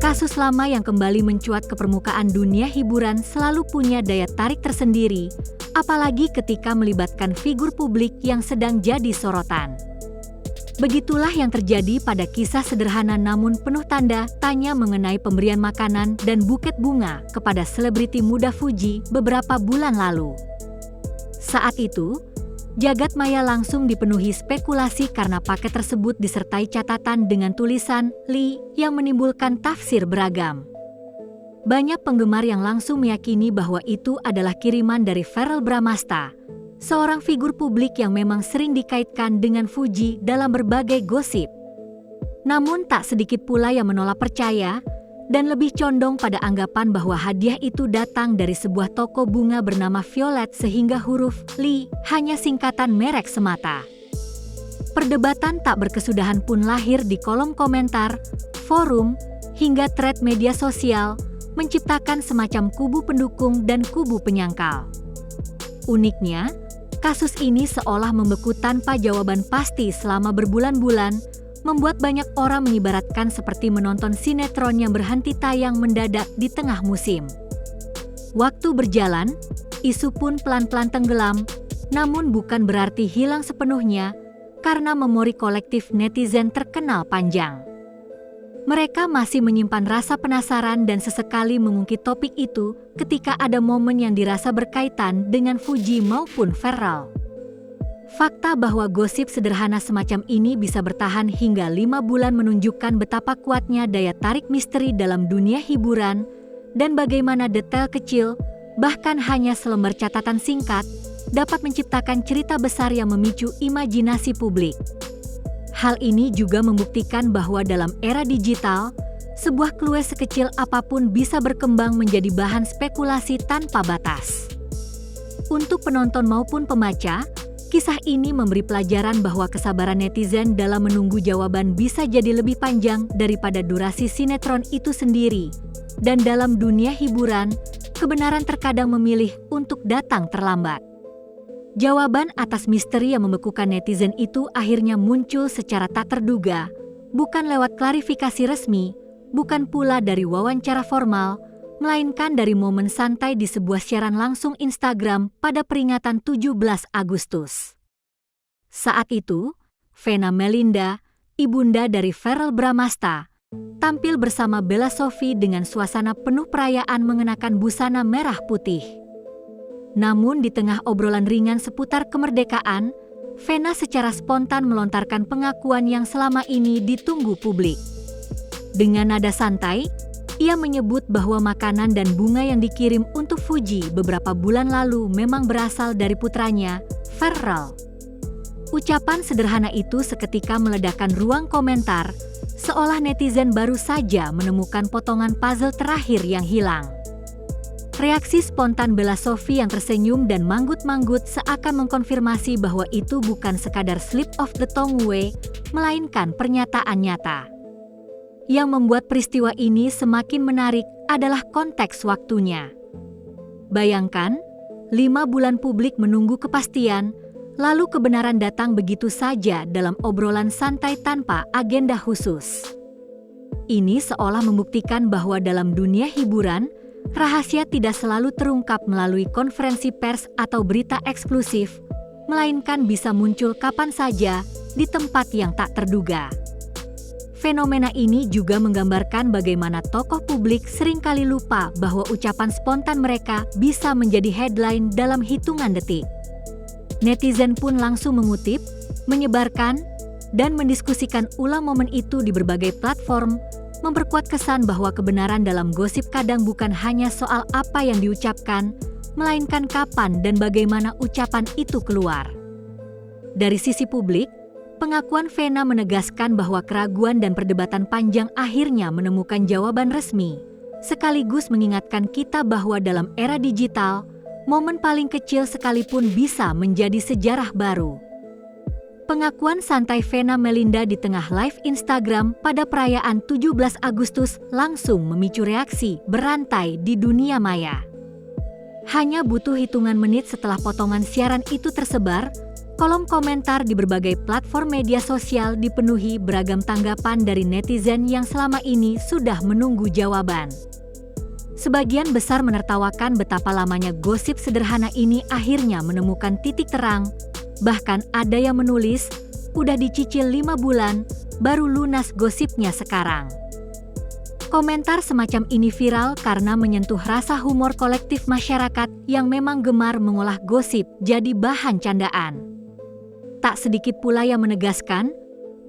Kasus lama yang kembali mencuat ke permukaan dunia hiburan selalu punya daya tarik tersendiri, apalagi ketika melibatkan figur publik yang sedang jadi sorotan. Begitulah yang terjadi pada kisah sederhana namun penuh tanda tanya mengenai pemberian makanan dan buket bunga kepada selebriti muda Fuji beberapa bulan lalu. Saat itu, jagat maya langsung dipenuhi spekulasi karena paket tersebut disertai catatan dengan tulisan Lee yang menimbulkan tafsir beragam. Banyak penggemar yang langsung meyakini bahwa itu adalah kiriman dari Verrell Bramasta, seorang figur publik yang memang sering dikaitkan dengan Fuji dalam berbagai gosip. Namun tak sedikit pula yang menolak percaya dan lebih condong pada anggapan bahwa hadiah itu datang dari sebuah toko bunga bernama Violet sehingga huruf Lee hanya singkatan merek semata. Perdebatan tak berkesudahan pun lahir di kolom komentar, forum, hingga thread media sosial, menciptakan semacam kubu pendukung dan kubu penyangkal. Uniknya, kasus ini seolah membeku tanpa jawaban pasti selama berbulan-bulan, membuat banyak orang mengibaratkan seperti menonton sinetron yang berhenti tayang mendadak di tengah musim. Waktu berjalan, isu pun pelan-pelan tenggelam, namun bukan berarti hilang sepenuhnya karena memori kolektif netizen terkenal panjang. Mereka masih menyimpan rasa penasaran dan sesekali mengungkit topik itu ketika ada momen yang dirasa berkaitan dengan Fuji maupun Verrell. Fakta bahwa gosip sederhana semacam ini bisa bertahan hingga 5 bulan menunjukkan betapa kuatnya daya tarik misteri dalam dunia hiburan dan bagaimana detail kecil, bahkan hanya selembar catatan singkat, dapat menciptakan cerita besar yang memicu imajinasi publik. Hal ini juga membuktikan bahwa dalam era digital, sebuah clue sekecil apapun bisa berkembang menjadi bahan spekulasi tanpa batas. Untuk penonton maupun pembaca, kisah ini memberi pelajaran bahwa kesabaran netizen dalam menunggu jawaban bisa jadi lebih panjang daripada durasi sinetron itu sendiri. Dan dalam dunia hiburan, kebenaran terkadang memilih untuk datang terlambat. Jawaban atas misteri yang membekukan netizen itu akhirnya muncul secara tak terduga, bukan lewat klarifikasi resmi, bukan pula dari wawancara formal, melainkan dari momen santai di sebuah siaran langsung Instagram pada peringatan 17 Agustus. Saat itu, Vena Melinda, ibunda dari Verrell Bramasta, tampil bersama Bella Sophie dengan suasana penuh perayaan mengenakan busana merah putih. Namun di tengah obrolan ringan seputar kemerdekaan, Vena secara spontan melontarkan pengakuan yang selama ini ditunggu publik. Dengan nada santai, ia menyebut bahwa makanan dan bunga yang dikirim untuk Fuji beberapa bulan lalu memang berasal dari putranya, Verrell. Ucapan sederhana itu seketika meledakkan ruang komentar, seolah netizen baru saja menemukan potongan puzzle terakhir yang hilang. Reaksi spontan Bella Sophie yang tersenyum dan manggut-manggut seakan mengkonfirmasi bahwa itu bukan sekadar slip of the tongue, melainkan pernyataan nyata. Yang membuat peristiwa ini semakin menarik adalah konteks waktunya. Bayangkan, 5 bulan publik menunggu kepastian, lalu kebenaran datang begitu saja dalam obrolan santai tanpa agenda khusus. Ini seolah membuktikan bahwa dalam dunia hiburan, rahasia tidak selalu terungkap melalui konferensi pers atau berita eksklusif, melainkan bisa muncul kapan saja di tempat yang tak terduga. Fenomena ini juga menggambarkan bagaimana tokoh publik seringkali lupa bahwa ucapan spontan mereka bisa menjadi headline dalam hitungan detik. Netizen pun langsung mengutip, menyebarkan, dan mendiskusikan ulang momen itu di berbagai platform, memperkuat kesan bahwa kebenaran dalam gosip kadang bukan hanya soal apa yang diucapkan, melainkan kapan dan bagaimana ucapan itu keluar. Dari sisi publik, pengakuan Vena menegaskan bahwa keraguan dan perdebatan panjang akhirnya menemukan jawaban resmi, sekaligus mengingatkan kita bahwa dalam era digital, momen paling kecil sekalipun bisa menjadi sejarah baru. Pengakuan santai Vena Melinda di tengah live Instagram pada perayaan 17 Agustus langsung memicu reaksi berantai di dunia maya. Hanya butuh hitungan menit setelah potongan siaran itu tersebar, kolom komentar di berbagai platform media sosial dipenuhi beragam tanggapan dari netizen yang selama ini sudah menunggu jawaban. Sebagian besar menertawakan betapa lamanya gosip sederhana ini akhirnya menemukan titik terang. Bahkan ada yang menulis, udah dicicil 5 bulan, baru lunas gosipnya sekarang. Komentar semacam ini viral karena menyentuh rasa humor kolektif masyarakat yang memang gemar mengolah gosip jadi bahan candaan. Tak sedikit pula yang menegaskan,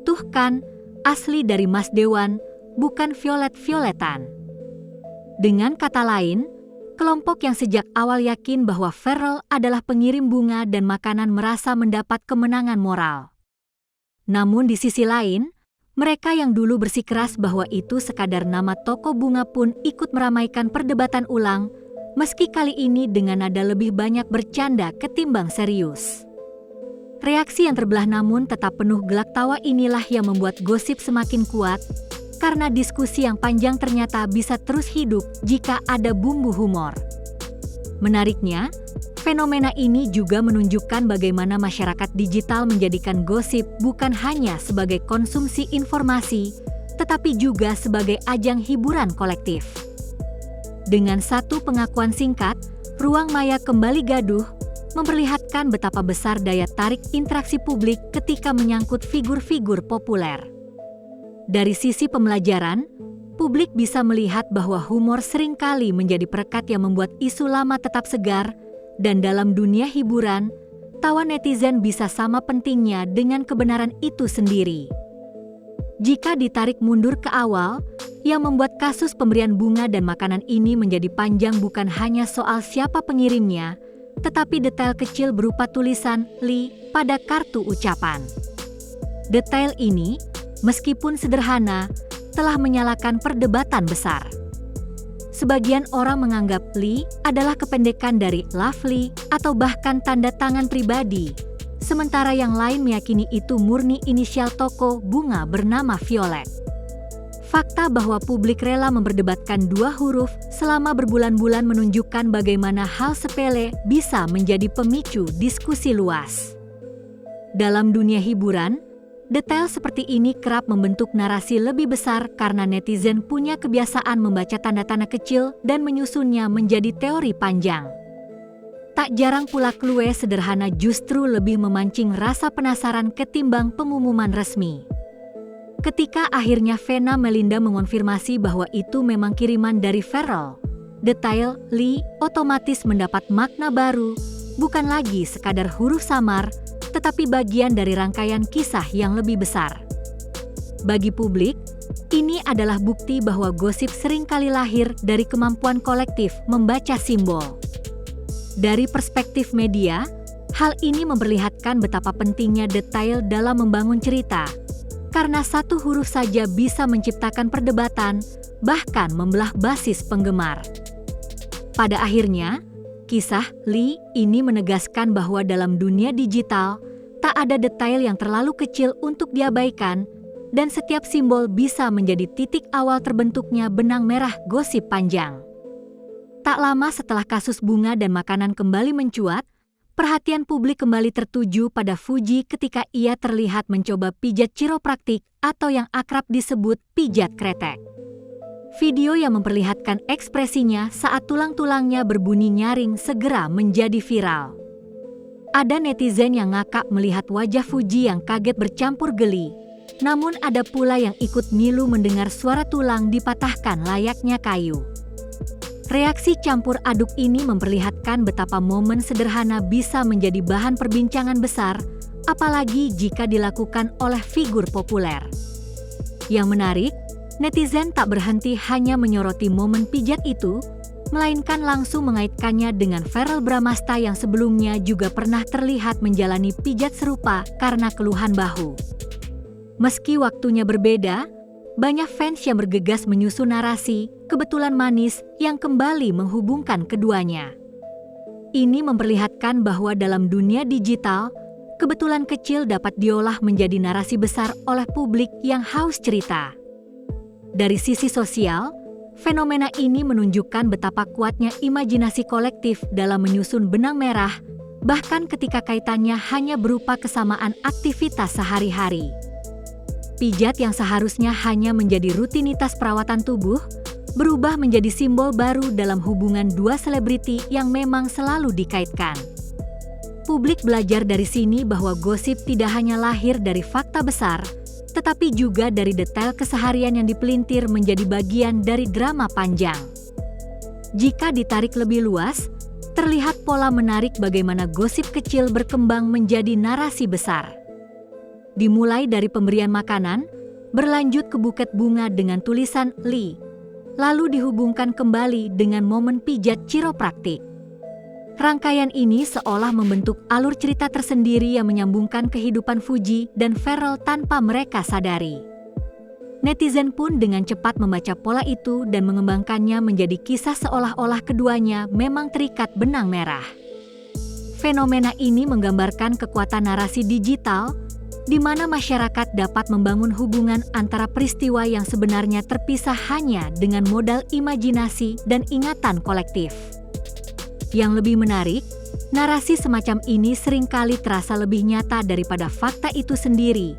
tuh kan, asli dari Mas Dewan, bukan violet-violetan. Dengan kata lain, kelompok yang sejak awal yakin bahwa Ferrell adalah pengirim bunga dan makanan merasa mendapat kemenangan moral. Namun di sisi lain, mereka yang dulu bersikeras bahwa itu sekadar nama toko bunga pun ikut meramaikan perdebatan ulang, meski kali ini dengan nada lebih banyak bercanda ketimbang serius. Reaksi yang terbelah namun tetap penuh gelak tawa inilah yang membuat gosip semakin kuat, karena diskusi yang panjang ternyata bisa terus hidup jika ada bumbu humor. Menariknya, fenomena ini juga menunjukkan bagaimana masyarakat digital menjadikan gosip bukan hanya sebagai konsumsi informasi, tetapi juga sebagai ajang hiburan kolektif. Dengan satu pengakuan singkat, ruang maya kembali gaduh, memperlihatkan betapa besar daya tarik interaksi publik ketika menyangkut figur-figur populer. Dari sisi pembelajaran, publik bisa melihat bahwa humor seringkali menjadi perekat yang membuat isu lama tetap segar, dan dalam dunia hiburan, tawa netizen bisa sama pentingnya dengan kebenaran itu sendiri. Jika ditarik mundur ke awal, yang membuat kasus pemberian bunga dan makanan ini menjadi panjang bukan hanya soal siapa pengirimnya, tetapi detail kecil berupa tulisan "Li" pada kartu ucapan. Detail ini, meskipun sederhana, telah menyalakan perdebatan besar. Sebagian orang menganggap Li adalah kependekan dari Lovely atau bahkan tanda tangan pribadi, sementara yang lain meyakini itu murni inisial toko bunga bernama Violet. Fakta bahwa publik rela memperdebatkan dua huruf selama berbulan-bulan menunjukkan bagaimana hal sepele bisa menjadi pemicu diskusi luas. Dalam dunia hiburan, detail seperti ini kerap membentuk narasi lebih besar karena netizen punya kebiasaan membaca tanda-tanda kecil dan menyusunnya menjadi teori panjang. Tak jarang pula clue sederhana justru lebih memancing rasa penasaran ketimbang pengumuman resmi. Ketika akhirnya Vena Melinda mengonfirmasi bahwa itu memang kiriman dari Ferrell, detail Li otomatis mendapat makna baru, bukan lagi sekadar huruf samar, tetapi bagian dari rangkaian kisah yang lebih besar. Bagi publik, ini adalah bukti bahwa gosip seringkali lahir dari kemampuan kolektif membaca simbol. Dari perspektif media, hal ini memperlihatkan betapa pentingnya detail dalam membangun cerita, karena satu huruf saja bisa menciptakan perdebatan, bahkan membelah basis penggemar. Pada akhirnya, kisah Li ini menegaskan bahwa dalam dunia digital, tak ada detail yang terlalu kecil untuk diabaikan, dan setiap simbol bisa menjadi titik awal terbentuknya benang merah gosip panjang. Tak lama setelah kasus bunga dan makanan kembali mencuat, perhatian publik kembali tertuju pada Fuji ketika ia terlihat mencoba pijat chiropraktik atau yang akrab disebut pijat kretek. Video yang memperlihatkan ekspresinya saat tulang-tulangnya berbunyi nyaring segera menjadi viral. Ada netizen yang ngakak melihat wajah Fuji yang kaget bercampur geli, namun ada pula yang ikut ngilu mendengar suara tulang dipatahkan layaknya kayu. Reaksi campur aduk ini memperlihatkan betapa momen sederhana bisa menjadi bahan perbincangan besar, apalagi jika dilakukan oleh figur populer. Yang menarik, netizen tak berhenti hanya menyoroti momen pijat itu, melainkan langsung mengaitkannya dengan Verrell Bramasta yang sebelumnya juga pernah terlihat menjalani pijat serupa karena keluhan bahu. Meski waktunya berbeda, banyak fans yang bergegas menyusun narasi kebetulan manis yang kembali menghubungkan keduanya. Ini memperlihatkan bahwa dalam dunia digital, kebetulan kecil dapat diolah menjadi narasi besar oleh publik yang haus cerita. Dari sisi sosial, fenomena ini menunjukkan betapa kuatnya imajinasi kolektif dalam menyusun benang merah, bahkan ketika kaitannya hanya berupa kesamaan aktivitas sehari-hari. Pijat yang seharusnya hanya menjadi rutinitas perawatan tubuh, berubah menjadi simbol baru dalam hubungan dua selebriti yang memang selalu dikaitkan. Publik belajar dari sini bahwa gosip tidak hanya lahir dari fakta besar, tetapi juga dari detail keseharian yang dipelintir menjadi bagian dari drama panjang. Jika ditarik lebih luas, terlihat pola menarik bagaimana gosip kecil berkembang menjadi narasi besar. Dimulai dari pemberian makanan, berlanjut ke buket bunga dengan tulisan Lee, lalu dihubungkan kembali dengan momen pijat chiropraktik. Rangkaian ini seolah membentuk alur cerita tersendiri yang menyambungkan kehidupan Fuji dan Ferrell tanpa mereka sadari. Netizen pun dengan cepat membaca pola itu dan mengembangkannya menjadi kisah seolah-olah keduanya memang terikat benang merah. Fenomena ini menggambarkan kekuatan narasi digital, di mana masyarakat dapat membangun hubungan antara peristiwa yang sebenarnya terpisah hanya dengan modal imajinasi dan ingatan kolektif. Yang lebih menarik, narasi semacam ini seringkali terasa lebih nyata daripada fakta itu sendiri,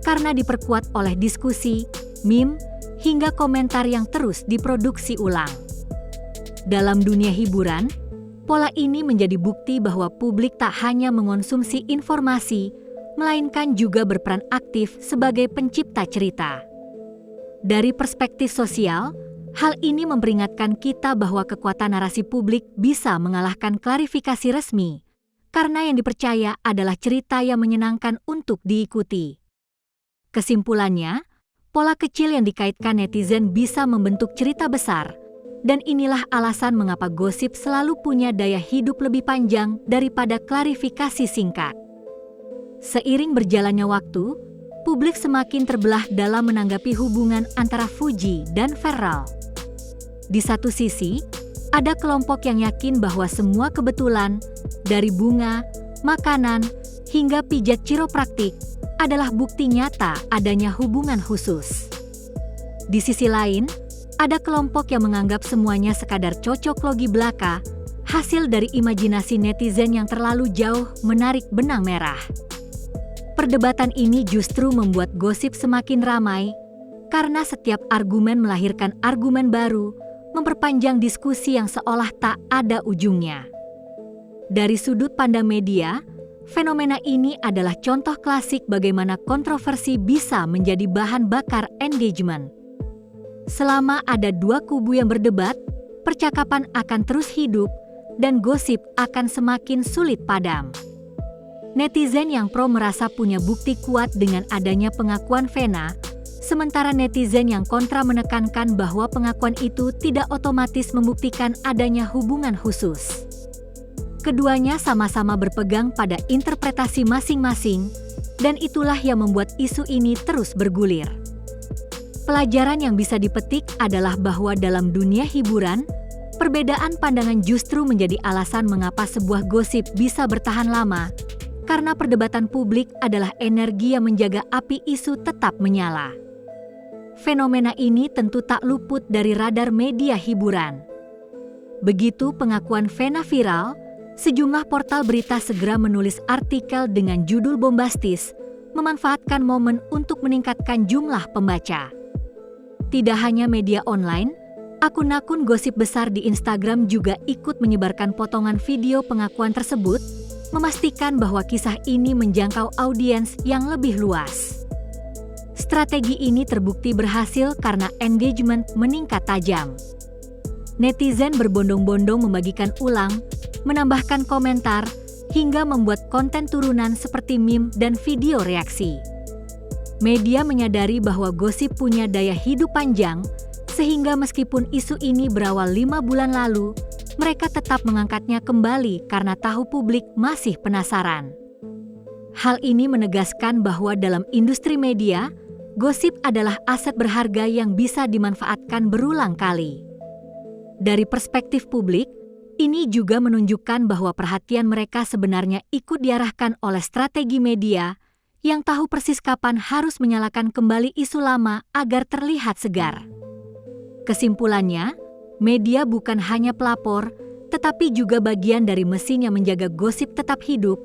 karena diperkuat oleh diskusi, meme, hingga komentar yang terus diproduksi ulang. Dalam dunia hiburan, pola ini menjadi bukti bahwa publik tak hanya mengonsumsi informasi, melainkan juga berperan aktif sebagai pencipta cerita. Dari perspektif sosial, hal ini memperingatkan kita bahwa kekuatan narasi publik bisa mengalahkan klarifikasi resmi, karena yang dipercaya adalah cerita yang menyenangkan untuk diikuti. Kesimpulannya, pola kecil yang dikaitkan netizen bisa membentuk cerita besar, dan inilah alasan mengapa gosip selalu punya daya hidup lebih panjang daripada klarifikasi singkat. Seiring berjalannya waktu, publik semakin terbelah dalam menanggapi hubungan antara Fuji dan Ferrell. Di satu sisi, ada kelompok yang yakin bahwa semua kebetulan, dari bunga, makanan, hingga pijat chiropraktik, adalah bukti nyata adanya hubungan khusus. Di sisi lain, ada kelompok yang menganggap semuanya sekadar cocok logi belaka, hasil dari imajinasi netizen yang terlalu jauh menarik benang merah. Perdebatan ini justru membuat gosip semakin ramai, karena setiap argumen melahirkan argumen baru, memperpanjang diskusi yang seolah tak ada ujungnya. Dari sudut pandang media, fenomena ini adalah contoh klasik bagaimana kontroversi bisa menjadi bahan bakar engagement. Selama ada dua kubu yang berdebat, percakapan akan terus hidup, dan gosip akan semakin sulit padam. Netizen yang pro merasa punya bukti kuat dengan adanya pengakuan Vena, sementara netizen yang kontra menekankan bahwa pengakuan itu tidak otomatis membuktikan adanya hubungan khusus. Keduanya sama-sama berpegang pada interpretasi masing-masing, dan itulah yang membuat isu ini terus bergulir. Pelajaran yang bisa dipetik adalah bahwa dalam dunia hiburan, perbedaan pandangan justru menjadi alasan mengapa sebuah gosip bisa bertahan lama, karena perdebatan publik adalah energi yang menjaga api isu tetap menyala. Fenomena ini tentu tak luput dari radar media hiburan. Begitu pengakuan Vena viral, sejumlah portal berita segera menulis artikel dengan judul bombastis, memanfaatkan momen untuk meningkatkan jumlah pembaca. Tidak hanya media online, akun-akun gosip besar di Instagram juga ikut menyebarkan potongan video pengakuan tersebut, memastikan bahwa kisah ini menjangkau audiens yang lebih luas. Strategi ini terbukti berhasil karena engagement meningkat tajam. Netizen berbondong-bondong membagikan ulang, menambahkan komentar, hingga membuat konten turunan seperti meme dan video reaksi. Media menyadari bahwa gosip punya daya hidup panjang, sehingga meskipun isu ini berawal 5 bulan lalu, mereka tetap mengangkatnya kembali karena tahu publik masih penasaran. Hal ini menegaskan bahwa dalam industri media, gosip adalah aset berharga yang bisa dimanfaatkan berulang kali. Dari perspektif publik, ini juga menunjukkan bahwa perhatian mereka sebenarnya ikut diarahkan oleh strategi media yang tahu persis kapan harus menyalakan kembali isu lama agar terlihat segar. Kesimpulannya, media bukan hanya pelapor, tetapi juga bagian dari mesin yang menjaga gosip tetap hidup,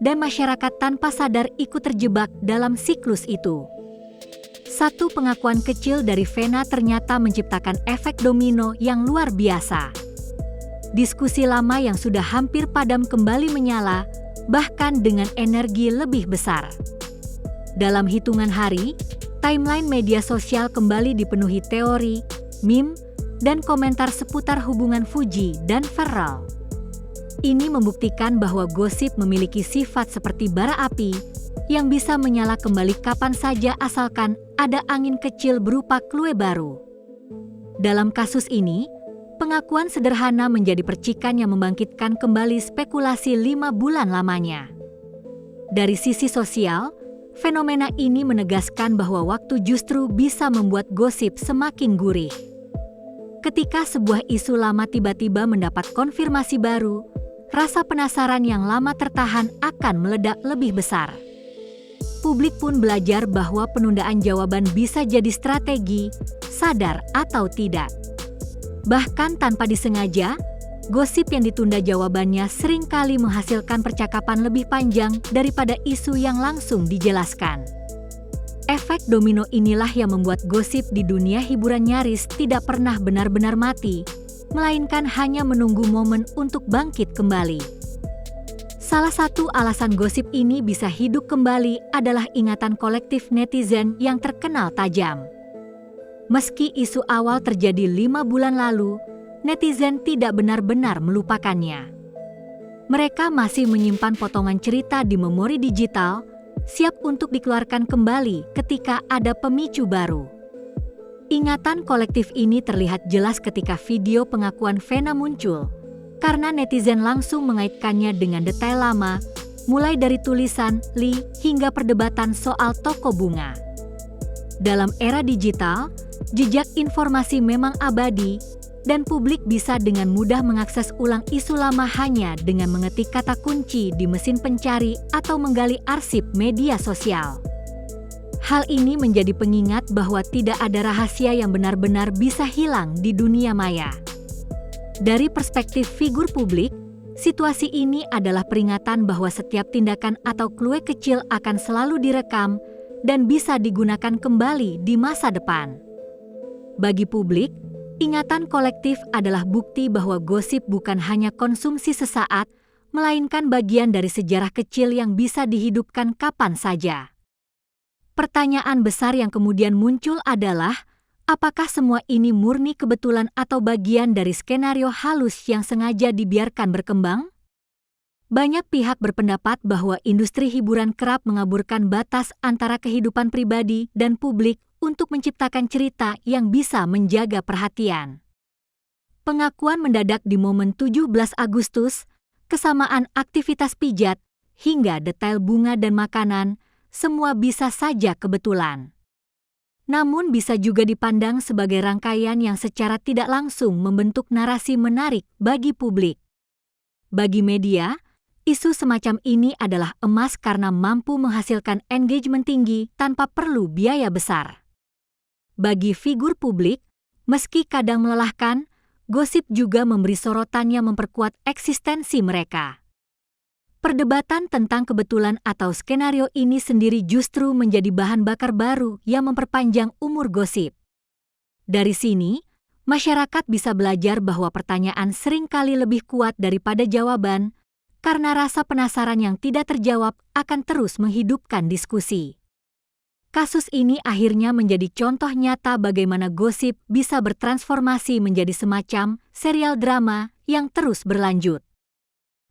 dan masyarakat tanpa sadar ikut terjebak dalam siklus itu. Satu pengakuan kecil dari Vena ternyata menciptakan efek domino yang luar biasa. Diskusi lama yang sudah hampir padam kembali menyala, bahkan dengan energi lebih besar. Dalam hitungan hari, timeline media sosial kembali dipenuhi teori, meme, dan komentar seputar hubungan Fuji dan Pharrell. Ini membuktikan bahwa gosip memiliki sifat seperti bara api yang bisa menyala kembali kapan saja asalkan ada angin kecil berupa clue baru. Dalam kasus ini, pengakuan sederhana menjadi percikan yang membangkitkan kembali spekulasi 5 bulan lamanya. Dari sisi sosial, fenomena ini menegaskan bahwa waktu justru bisa membuat gosip semakin gurih. Ketika sebuah isu lama tiba-tiba mendapat konfirmasi baru, rasa penasaran yang lama tertahan akan meledak lebih besar. Publik pun belajar bahwa penundaan jawaban bisa jadi strategi, sadar atau tidak. Bahkan tanpa disengaja, gosip yang ditunda jawabannya seringkali menghasilkan percakapan lebih panjang daripada isu yang langsung dijelaskan. Efek domino inilah yang membuat gosip di dunia hiburan nyaris tidak pernah benar-benar mati, melainkan hanya menunggu momen untuk bangkit kembali. Salah satu alasan gosip ini bisa hidup kembali adalah ingatan kolektif netizen yang terkenal tajam. Meski isu awal terjadi 5 bulan lalu, netizen tidak benar-benar melupakannya. Mereka masih menyimpan potongan cerita di memori digital, siap untuk dikeluarkan kembali ketika ada pemicu baru. Ingatan kolektif ini terlihat jelas ketika video pengakuan Vena muncul, karena netizen langsung mengaitkannya dengan detail lama, mulai dari tulisan Lee hingga perdebatan soal toko bunga. Dalam era digital, jejak informasi memang abadi, dan publik bisa dengan mudah mengakses ulang isu lama hanya dengan mengetik kata kunci di mesin pencari atau menggali arsip media sosial. Hal ini menjadi pengingat bahwa tidak ada rahasia yang benar-benar bisa hilang di dunia maya. Dari perspektif figur publik, situasi ini adalah peringatan bahwa setiap tindakan atau clue kecil akan selalu direkam dan bisa digunakan kembali di masa depan. Bagi publik, ingatan kolektif adalah bukti bahwa gosip bukan hanya konsumsi sesaat, melainkan bagian dari sejarah kecil yang bisa dihidupkan kapan saja. Pertanyaan besar yang kemudian muncul adalah, apakah semua ini murni kebetulan atau bagian dari skenario halus yang sengaja dibiarkan berkembang? Banyak pihak berpendapat bahwa industri hiburan kerap mengaburkan batas antara kehidupan pribadi dan publik untuk menciptakan cerita yang bisa menjaga perhatian. Pengakuan mendadak di momen 17 Agustus, kesamaan aktivitas pijat, hingga detail bunga dan makanan, semua bisa saja kebetulan. Namun bisa juga dipandang sebagai rangkaian yang secara tidak langsung membentuk narasi menarik bagi publik. Bagi media, isu semacam ini adalah emas karena mampu menghasilkan engagement tinggi tanpa perlu biaya besar. Bagi figur publik, meski kadang melelahkan, gosip juga memberi sorotan yang memperkuat eksistensi mereka. Perdebatan tentang kebetulan atau skenario ini sendiri justru menjadi bahan bakar baru yang memperpanjang umur gosip. Dari sini, masyarakat bisa belajar bahwa pertanyaan seringkali lebih kuat daripada jawaban, karena rasa penasaran yang tidak terjawab akan terus menghidupkan diskusi. Kasus ini akhirnya menjadi contoh nyata bagaimana gosip bisa bertransformasi menjadi semacam serial drama yang terus berlanjut.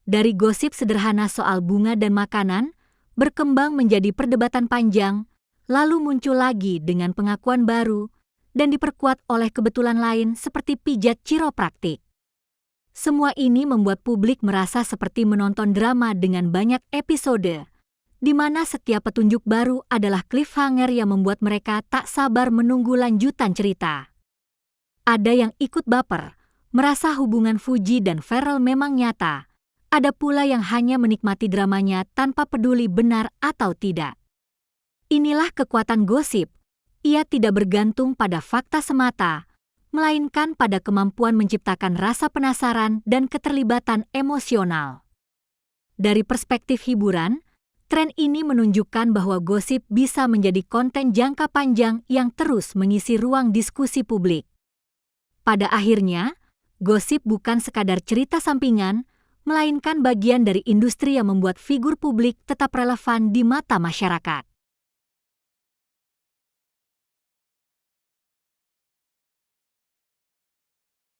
Dari gosip sederhana soal bunga dan makanan, berkembang menjadi perdebatan panjang, lalu muncul lagi dengan pengakuan baru, dan diperkuat oleh kebetulan lain seperti pijat chiropraktik. Semua ini membuat publik merasa seperti menonton drama dengan banyak episode, di mana setiap petunjuk baru adalah cliffhanger yang membuat mereka tak sabar menunggu lanjutan cerita. Ada yang ikut baper, merasa hubungan Fuji dan Pharrell memang nyata. Ada pula yang hanya menikmati dramanya tanpa peduli benar atau tidak. Inilah kekuatan gosip. Ia tidak bergantung pada fakta semata, melainkan pada kemampuan menciptakan rasa penasaran dan keterlibatan emosional. Dari perspektif hiburan, tren ini menunjukkan bahwa gosip bisa menjadi konten jangka panjang yang terus mengisi ruang diskusi publik. Pada akhirnya, gosip bukan sekadar cerita sampingan, melainkan bagian dari industri yang membuat figur publik tetap relevan di mata masyarakat.